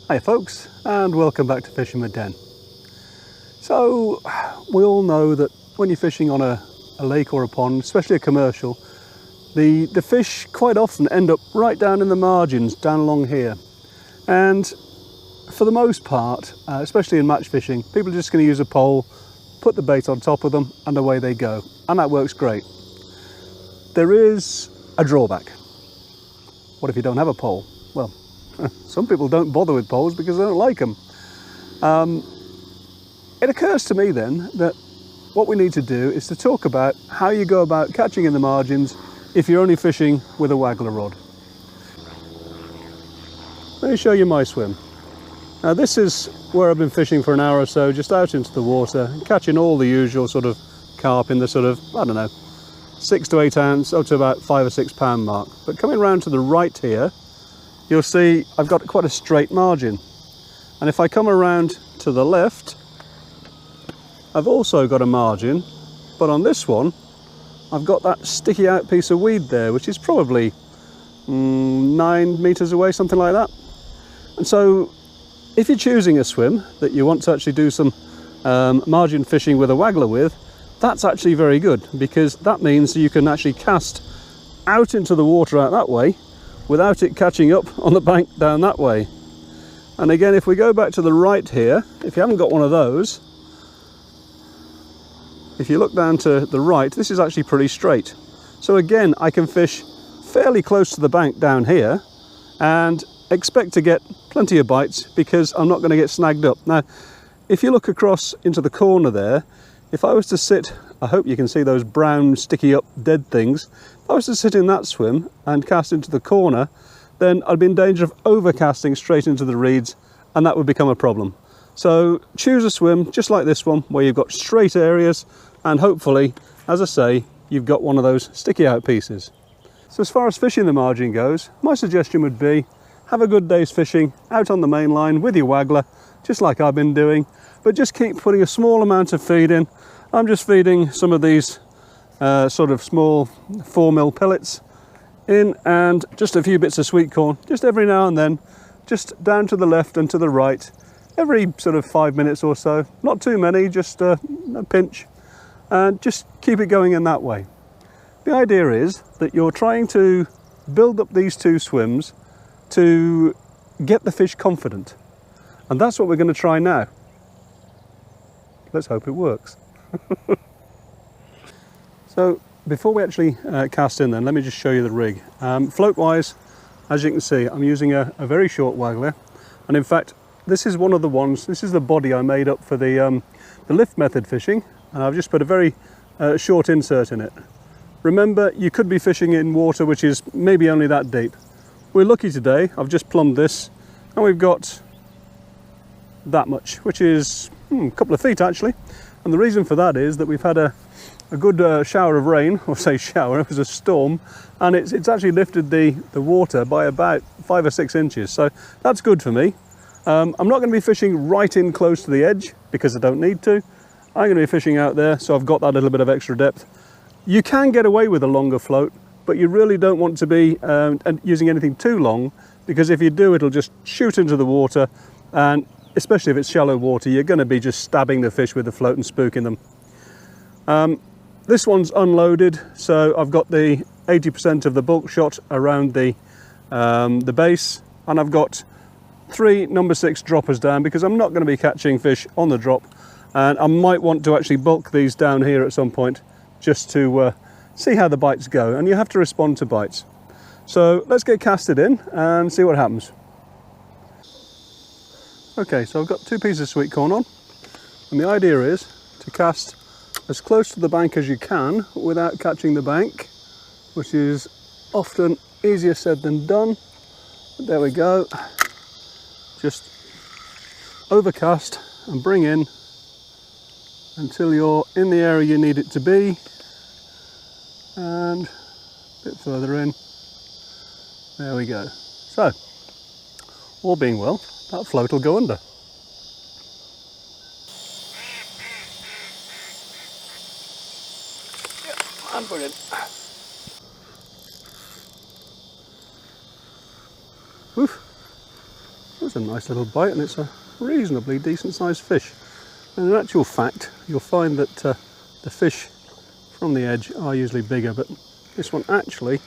Hi folks, and welcome back to Fishing with Den. So we all know that when you're fishing on a lake or a pond, especially a commercial, the fish quite often end up right down in the margins, down along here. And for the most part, especially in match fishing, people are just going to use a pole, put the bait on top of them, and away they go. And that works great. There is a drawback. What if you don't have a pole? Well, some people don't bother with poles because they don't like them. It occurs to me then that what we need to do is to talk about how you go about catching in the margins if you're only fishing with a Waggler rod. Let me show you my swim. Now this is where I've been fishing for an hour or so, just out into the water, catching all the usual sort of carp in the sort of, I don't know, 6 to 8 ounce up to about 5 or 6 pound mark. But coming round to the right here, you'll see I've got quite a straight margin. And if I come around to the left, I've also got a margin, but on this one, I've got that sticky out piece of weed there, which is probably 9 meters away, something like that. And so if you're choosing a swim that you want to actually do some margin fishing with a waggler with, that's actually very good, because that means you can actually cast out into the water out that way without it catching up on the bank down that way. And again, if we go back to the right here, if you haven't got one of those, if you look down to the right, this is actually pretty straight. So again, I can fish fairly close to the bank down here and expect to get plenty of bites because I'm not going to get snagged up. Now, if you look across into the corner there, if I was to sit, I hope you can see those brown sticky up dead things, if I was to sit in that swim and cast into the corner, then I'd be in danger of overcasting straight into the reeds, and that would become a problem. So choose a swim just like this one, where you've got straight areas, and hopefully, as I say, you've got one of those sticky out pieces. So as far as fishing the margin goes, my suggestion would be have a good day's fishing out on the main line with your waggler, just like I've been doing, but just keep putting a small amount of feed in. I'm just feeding some of these sort of small 4mm pellets in, and just a few bits of sweet corn, just every now and then, just down to the left and to the right, every sort of 5 minutes or so. Not too many, just a pinch, and just keep it going in that way. The idea is that you're trying to build up these two swims to get the fish confident, and that's what we're going to try now. Let's hope it works. So before we actually cast in then, let me just show you the rig. Float wise, as you can see, I'm using a very short waggler, and in fact this is one of the ones, this is the body I made up for the lift method fishing, and I've just put a very short insert in it. Remember, you could be fishing in water which is maybe only that deep. We're lucky today, I've just plumbed this and we've got that much, which is a couple of feet actually. And the reason for that is that we've had a good shower of rain, or say shower, it was a storm, and it's actually lifted the water by about 5 or 6 inches. So that's good for me. I'm not going to be fishing right in close to the edge because I don't need to. I'm going to be fishing out there, so I've got that little bit of extra depth. You can get away with a longer float, but you really don't want to be using anything too long, because if you do, it'll just shoot into the water, and especially if it's shallow water, you're going to be just stabbing the fish with the float and spooking them. This one's unloaded, so I've got the 80% of the bulk shot around the base, and I've got 3 number 6 droppers down because I'm not going to be catching fish on the drop, and I might want to actually bulk these down here at some point just to see how the bites go, and you have to respond to bites. So let's get casted in and see what happens. Okay, so I've got 2 pieces of sweet corn on, and the idea is to cast as close to the bank as you can without catching the bank, which is often easier said than done. But there we go. Just overcast and bring in until you're in the area you need it to be, and a bit further in. There we go. So, all being well, that float will go under. Yeah, and brilliant. Oof. That's a nice little bite, and it's a reasonably decent sized fish. And in actual fact, you'll find that the fish from the edge are usually bigger, but this one actually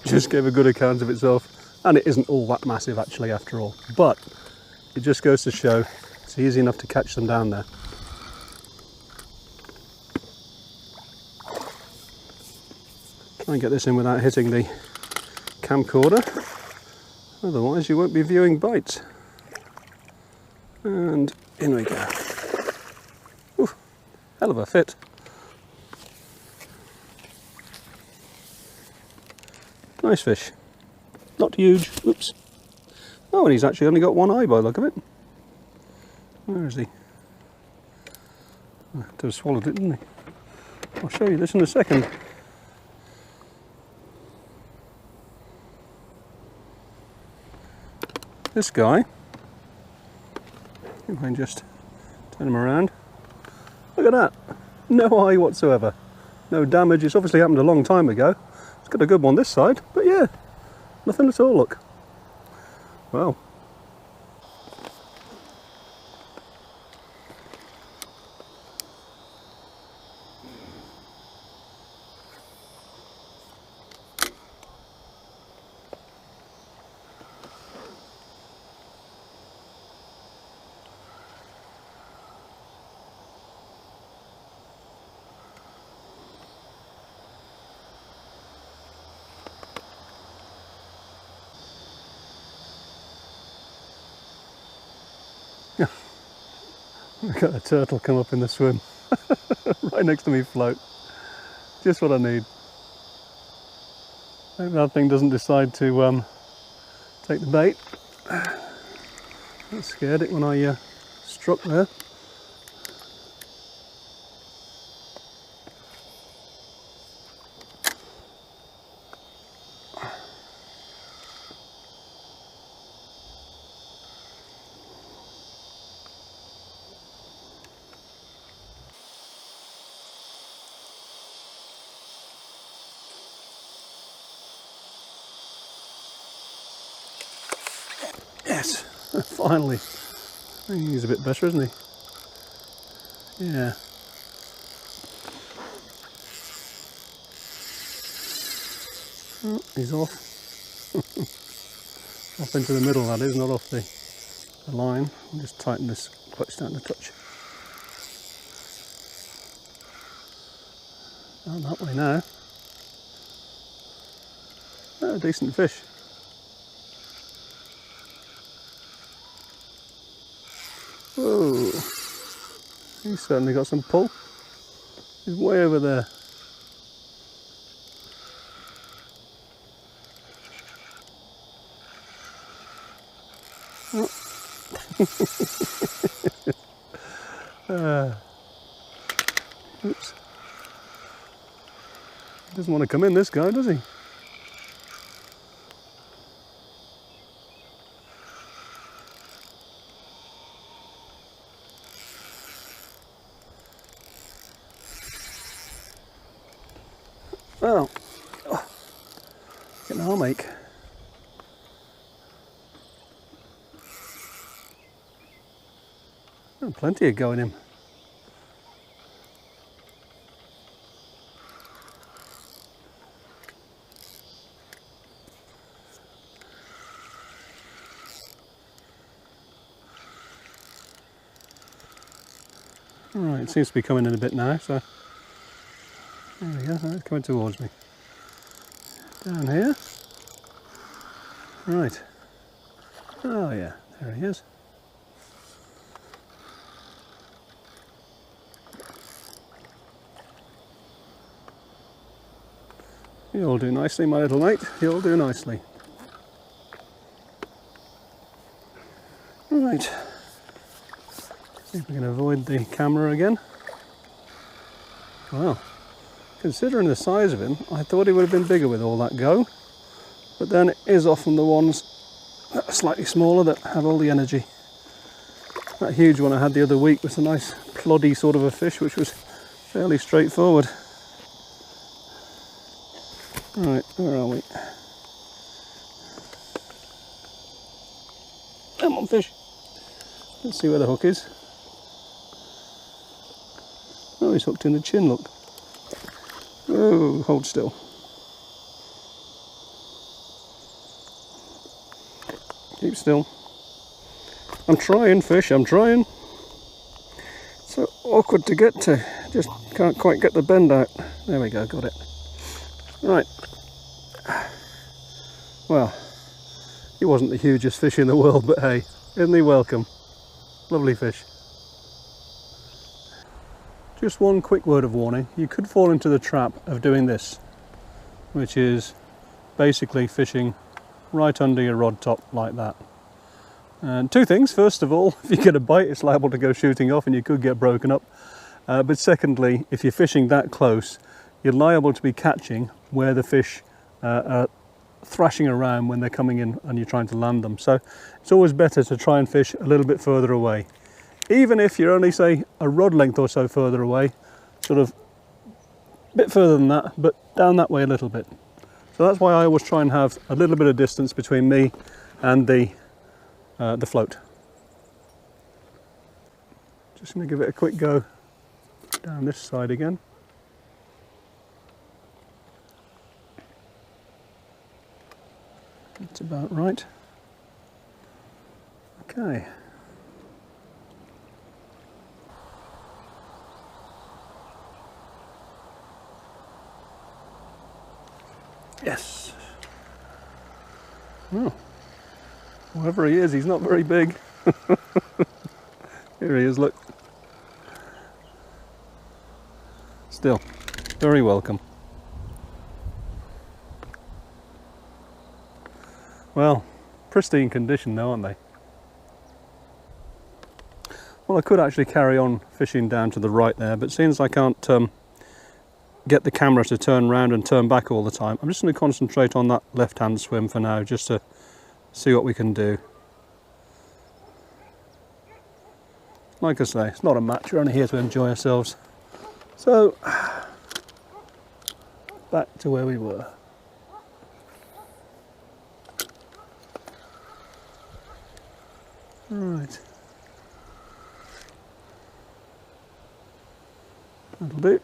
just gave a good account of itself, and it isn't all that massive actually after all. But it just goes to show it's easy enough to catch them down there. Try and get this in without hitting the camcorder, otherwise you won't be viewing bites. And in we go. Ooh, hell of a fit. Nice fish. Not huge. Oops. Oh, and he's actually only got one eye by the look of it. Where is he? Oh, could have swallowed it, didn't he? I'll show you this in a second. This guy, if I can just turn him around, look at that, no eye whatsoever, no damage. It's obviously happened a long time ago. It's got a good one this side, but yeah, nothing at all, look. Wow. Look at a turtle come up in the swim, right next to me float. Just what I need. Hope that thing doesn't decide to take the bait. That scared it when I struck there. Yes, finally. I think he's a bit better, isn't he? Yeah. Oh, he's off. Off into the middle, that is, not off the line. I'll just tighten this clutch down a touch. Down that way now. Oh, decent fish. Whoa, he's certainly got some pull. He's way over there. Oh. Oops. He doesn't want to come in, this guy, does he? Well, get an arm ache. Oh, plenty of go in him. Right, it seems to be coming in a bit now, so there we go, it's coming towards me. Down here. Right. Oh yeah, there he is. You'll do nicely, my little mate. You'll do nicely. Right. See if we can avoid the camera again. Well, considering the size of him, I thought he would have been bigger with all that go. But then it is often the ones that are slightly smaller that have all the energy. That huge one I had the other week was a nice ploddy sort of a fish, which was fairly straightforward. Right, where are we? Come on, fish. Let's see where the hook is. Oh, he's hooked in the chin, look. Oh, hold still. Keep still. I'm trying, fish, I'm trying. So awkward to get to. Just can't quite get the bend out. There we go, got it. Right. Well, he wasn't the hugest fish in the world, but hey, isn't he welcome? Lovely fish. Just one quick word of warning. You could fall into the trap of doing this, which is basically fishing right under your rod top like that. And two things. First of all, if you get a bite, it's liable to go shooting off and you could get broken up. But secondly, if you're fishing that close, you're liable to be catching where the fish are thrashing around when they're coming in and you're trying to land them. So it's always better to try and fish a little bit further away. Even if you're only, say, a rod length or so further away, sort of a bit further than that, but down that way a little bit. So that's why I always try and have a little bit of distance between me and the float. Just going to give it a quick go down this side again. That's about right. Okay. Yes. Oh. Whoever he is, he's not very big. Here he is, look. Still, very welcome. Well, pristine condition though, aren't they? Well, I could actually carry on fishing down to the right there, but since I can't get the camera to turn round and turn back all the time, I'm just going to concentrate on that left-hand swim for now, just to see what we can do. Like I say, it's not a match, we're only here to enjoy ourselves. So, back to where we were. Right. That'll do.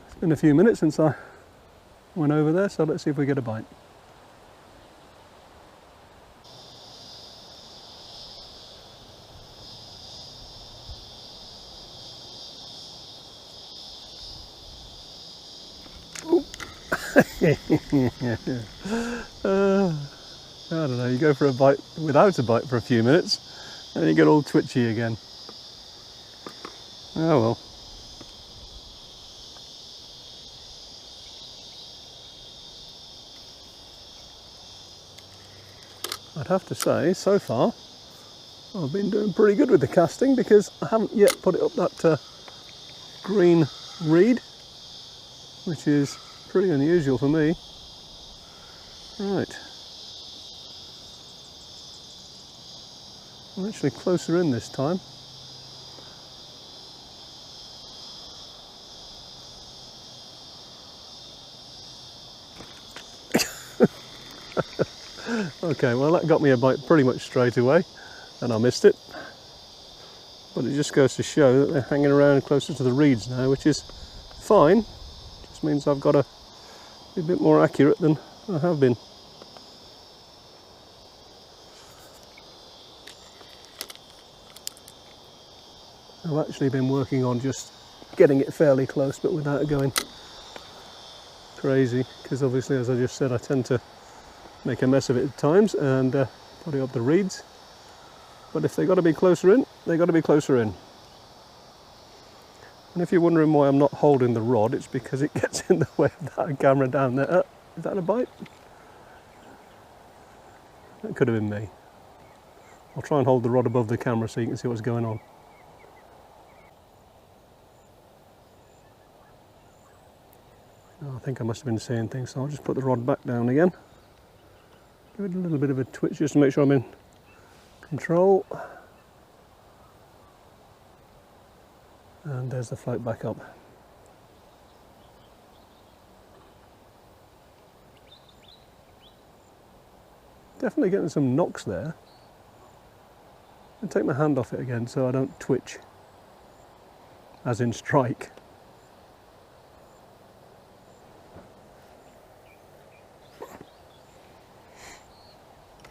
It's been a few minutes since I went over there, so let's see if we get a bite. I don't know, you go for a bite without a bite for a few minutes and then you get all twitchy again. Oh well. I'd have to say, so far, I've been doing pretty good with the casting because I haven't yet put it up that green reed, which is pretty unusual for me. Right. I'm actually closer in this time. Okay, well that got me a bite pretty much straight away and I missed it. But it just goes to show that they're hanging around closer to the reeds now, which is fine. Just means I've got to be a bit more accurate than I have been. I've actually been working on just getting it fairly close but without it going crazy, because obviously, as I just said, I tend to make a mess of it at times and putting up the reeds. But if they've got to be closer in, they've got to be closer in. And if you're wondering why I'm not holding the rod, it's because it gets in the way of that camera down there. Is that a bite? That could have been me. I'll try and hold the rod above the camera so you can see what's going on. I think I must have been seeing things, so I'll just put the rod back down again. Give it a little bit of a twitch just to make sure I'm in control. And there's the float back up. Definitely getting some knocks there. And take my hand off it again so I don't twitch, as in strike.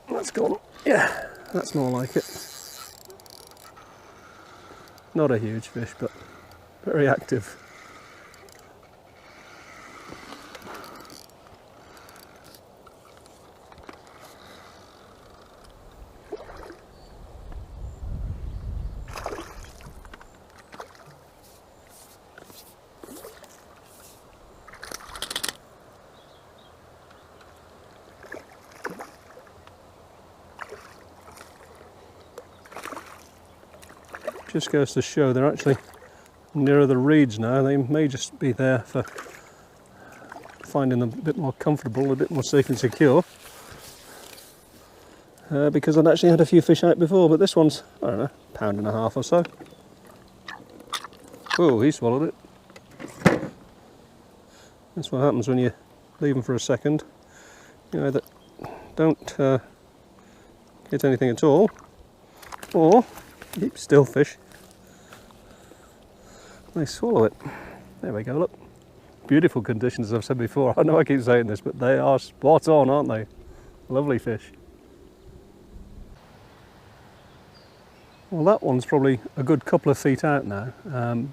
That's gone. Yeah, that's more like it. Not a huge fish, but very active. Just goes to show they're actually nearer the reeds now. They may just be there for finding them a bit more comfortable, a bit more safe and secure. Because I'd actually had a few fish out before, but this one's, I don't know, £1.5 or so. Oh, he swallowed it. That's what happens when you leave them for a second. You either don't get anything at all, or keep still fish. They swallow it. There we go, look. Beautiful conditions, as I've said before. I know I keep saying this, but they are spot on, aren't they? Lovely fish. Well, that one's probably a good couple of feet out now.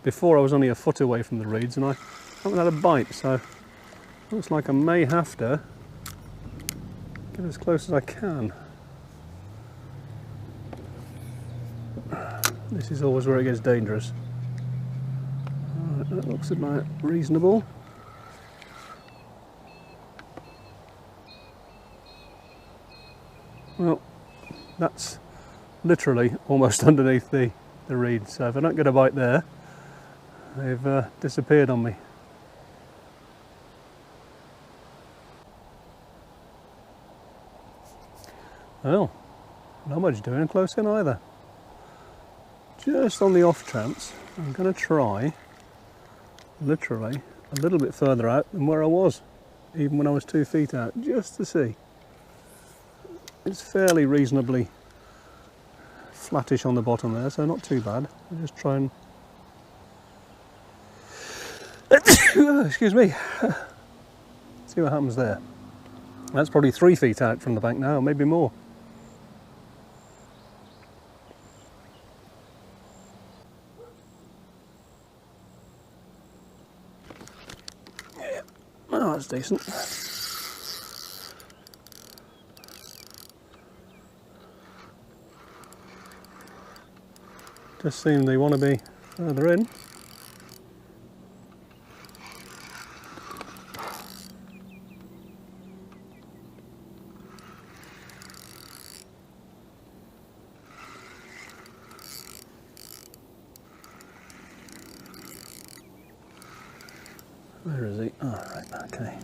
Before I was only a foot away from the reeds and I haven't had a bite, so looks like I may have to get as close as I can. This is always where it gets dangerous. That looks about reasonable. Well, that's literally almost underneath the reed, so if I don't get a bite there, they've disappeared on me. Well, not much doing close in either. Just on the off chance, I'm going to try literally a little bit further out than where I was, even when I was 2 feet out, just to see. It's fairly reasonably flattish on the bottom there, so not too bad. I'll just try and excuse me, see what happens there. That's probably 3 feet out from the bank now, maybe more. Oh, that's decent. Just seem they want to be further in. Where is he? Oh, right, okay.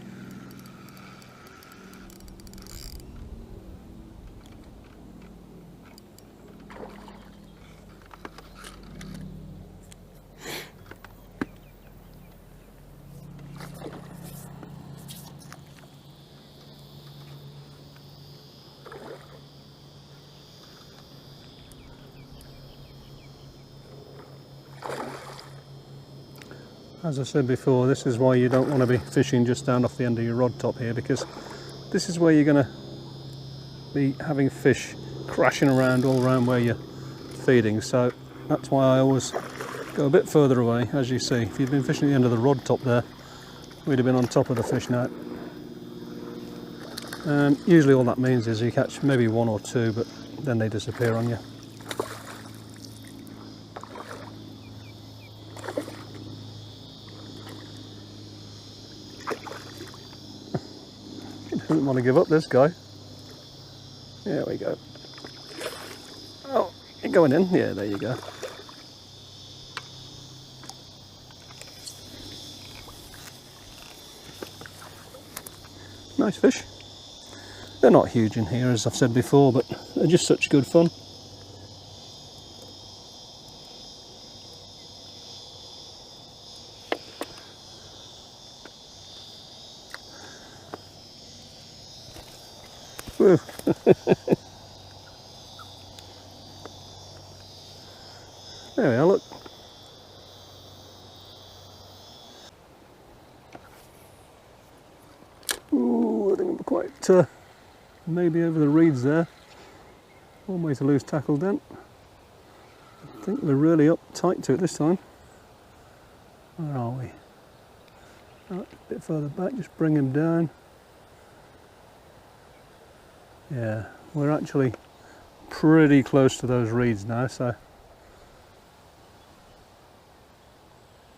As I said before, this is why you don't want to be fishing just down off the end of your rod top here, because this is where you're going to be having fish crashing around all around where you're feeding. So that's why I always go a bit further away. As you see, if you'd been fishing at the end of the rod top there, we'd have been on top of the fish now. And usually all that means is you catch maybe 1 or 2, but then they disappear on you. Doesn't want to give up, this guy. There we go. Oh, you're going in? Yeah, there you go. Nice fish. They're not huge in here, as I've said before, but they're just such good fun. Woo. There we are, look. Ooh, I think I'm quite maybe over the reeds there. One way to lose tackle then. I think we're really up tight to it this time. Where are we? Oh, a bit further back, just bring him down. Yeah, we're actually pretty close to those reeds now, so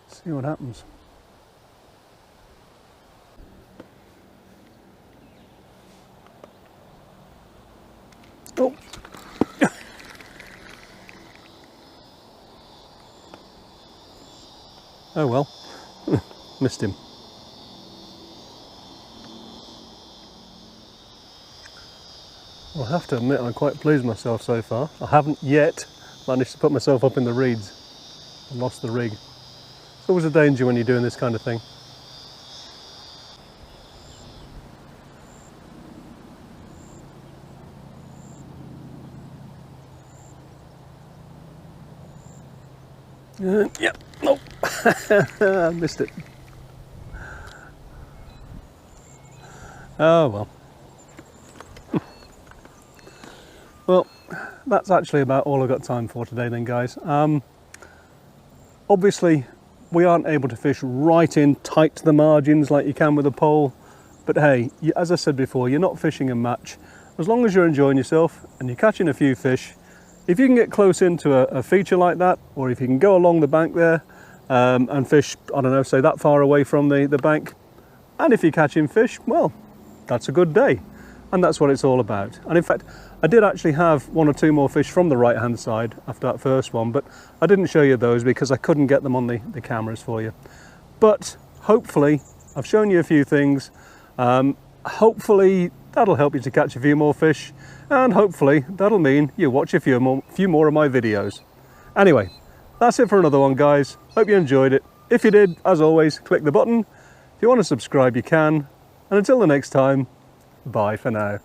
see what happens. Oh! Oh well, missed him. Well, I have to admit I'm quite pleased with myself so far. I haven't yet managed to put myself up in the reeds and lost the rig. It's always a danger when you're doing this kind of thing. Yep, nope, I missed it. Oh well. Well, that's actually about all I've got time for today then, guys. Obviously, we aren't able to fish right in tight to the margins like you can with a pole, but hey, as I said before, you're not fishing a match. As long as you're enjoying yourself and you're catching a few fish, if you can get close into a feature like that, or if you can go along the bank there and fish, I don't know, say that far away from the bank, and if you're catching fish, well, that's a good day. And that's what it's all about. And in fact, I did actually have one or two more fish from the right hand side after that first one, but I didn't show you those because I couldn't get them on the cameras for you. But hopefully I've shown you a few things. Hopefully that'll help you to catch a few more fish, and hopefully that'll mean you watch a few more of my videos. Anyway, that's it for another one, guys. Hope you enjoyed it. If you did, as always, click the button. If you want to subscribe, you can. And until the next time, bye for now.